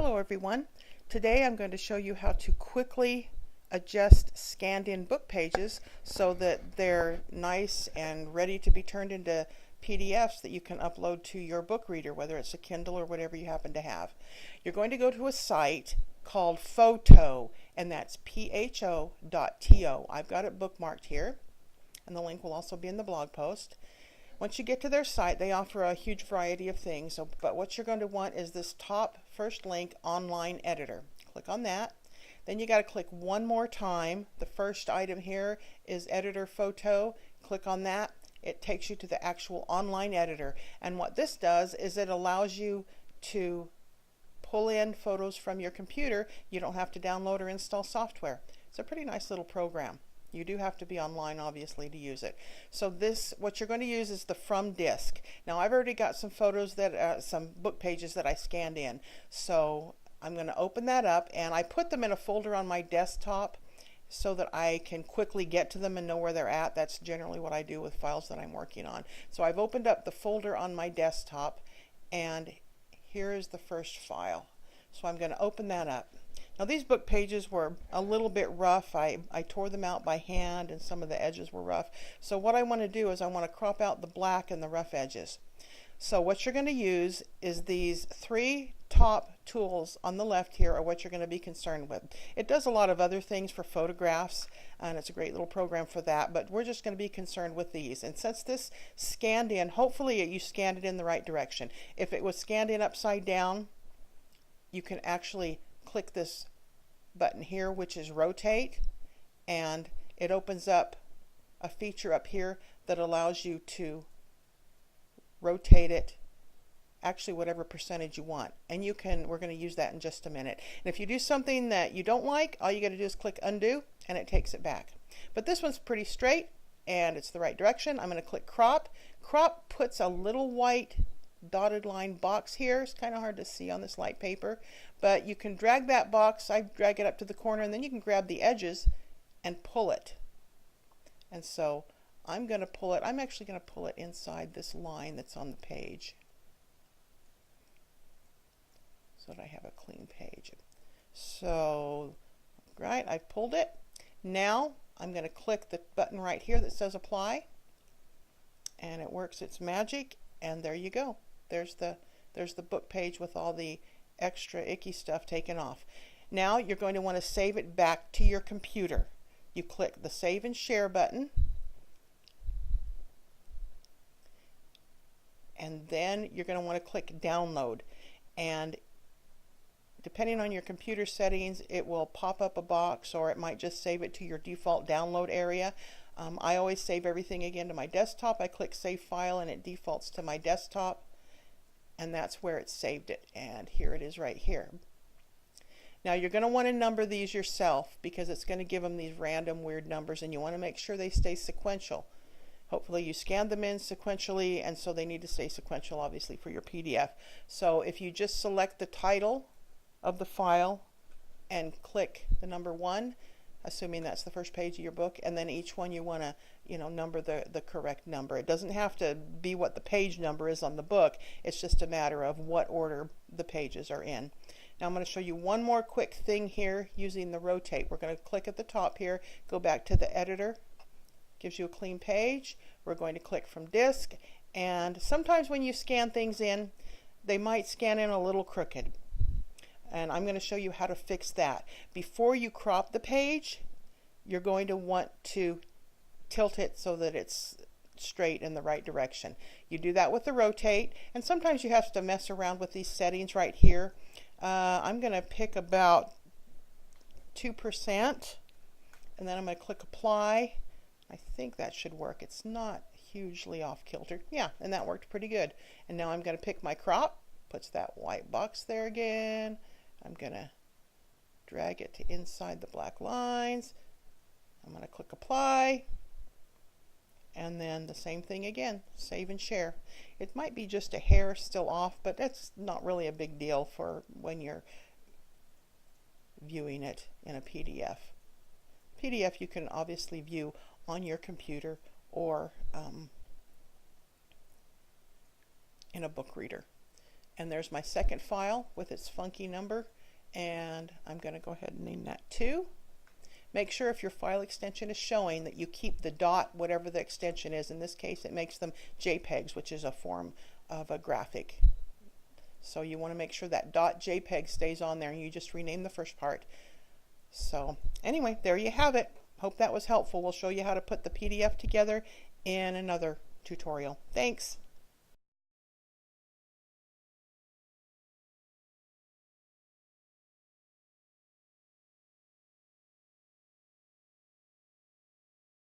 Hello everyone. Today I'm going to show you how to quickly adjust scanned in book pages so that they're nice and ready to be turned into PDFs that you can upload to your book reader, whether it's a Kindle or whatever you happen to have. You're going to go to a site called Photo, and that's pho.to. I've got it bookmarked here, and the link will also be in the blog post. Once you get to their site, they offer a huge variety of things, but what you're going to want is this top first link, Online Editor. Click on that. Then you got to click one more time. The first item here is Editor Photo. Click on that. It takes you to the actual online editor. And what this does is it allows you to pull in photos from your computer. You don't have to download or install software. It's a pretty nice little program. You do have to be online, obviously, to use it. So what you're going to use is the From Disk. Now, I've already got some photos some book pages that I scanned in. So I'm going to open that up, and I put them in a folder on my desktop so that I can quickly get to them and know where they're at. That's generally what I do with files that I'm working on. So I've opened up the folder on my desktop, and here is the first file. So I'm going to open that up. Now these book pages were a little bit rough. I tore them out by hand, and some of the edges were rough. So what I want to do is I want to crop out the black and the rough edges. So what you're going to use is these three top tools on the left here are what you're going to be concerned with. It does a lot of other things for photographs, and it's a great little program for that, but we're just going to be concerned with these. And since this scanned in, hopefully you scanned it in the right direction. If it was scanned in upside down, you can actually click this button here, which is rotate, and it opens up a feature up here that allows you to rotate it actually whatever percentage you want, and we're going to use that in just a minute. And if you do something that you don't like, all you got to do is click undo and it takes it back. But this one's pretty straight and it's the right direction. I'm going to click crop. Crop puts a little white dotted line box here. It's kind of hard to see on this light paper, but you can drag that box. I drag it up to the corner, and then you can grab the edges and pull it. And so I'm going to pull it. I'm actually going to pull it inside this line that's on the page so that I have a clean page. So, right, I pulled it. Now I'm going to click the button right here that says apply, and it works its magic, and there you go. There's the book page with all the extra icky stuff taken off. Now you're going to want to save it back to your computer. You click the Save and Share button, and then you're going to want to click Download. And depending on your computer settings, it will pop up a box, or it might just save it to your default download area. I always save everything again to my desktop. I click Save File, and it defaults to my desktop, and that's where it saved it. And here it is right here. Now you're going to want to number these yourself, because it's going to give them these random weird numbers, and you want to make sure they stay sequential. Hopefully you scanned them in sequentially, and so they need to stay sequential, obviously, for your PDF. So if you just select the title of the file and click the number 1, assuming that's the first page of your book, and then each one you want to number the correct number. It doesn't have to be what the page number is on the book. It's just a matter of what order the pages are in. Now I'm going to show you one more quick thing here using the rotate. We're going to click at the top here, go back to the editor, gives you a clean page. We're going to click From Disk, and sometimes when you scan things in, they might scan in a little crooked. And I'm going to show you how to fix that. Before you crop the page, you're going to want to tilt it so that it's straight in the right direction. You do that with the rotate, and sometimes you have to mess around with these settings right here. I'm going to pick about 2%, and then I'm going to click apply. I think that should work. It's not hugely off kilter. Yeah, and that worked pretty good. And now I'm going to pick my crop, puts that white box there again. I'm going to drag it to inside the black lines. I'm going to click apply, and then the same thing again, save and share. It might be just a hair still off, but that's not really a big deal for when you're viewing it in a PDF. PDF you can obviously view on your computer or in a book reader. And there's my second file with its funky number, and I'm going to go ahead and name that 2. Make sure if your file extension is showing that you keep the dot, whatever the extension is. In this case, it makes them JPEGs, which is a form of a graphic. So you want to make sure that .jpeg stays on there, and you just rename the first part. So anyway, there you have it. Hope that was helpful. We'll show you how to put the PDF together in another tutorial. Thanks.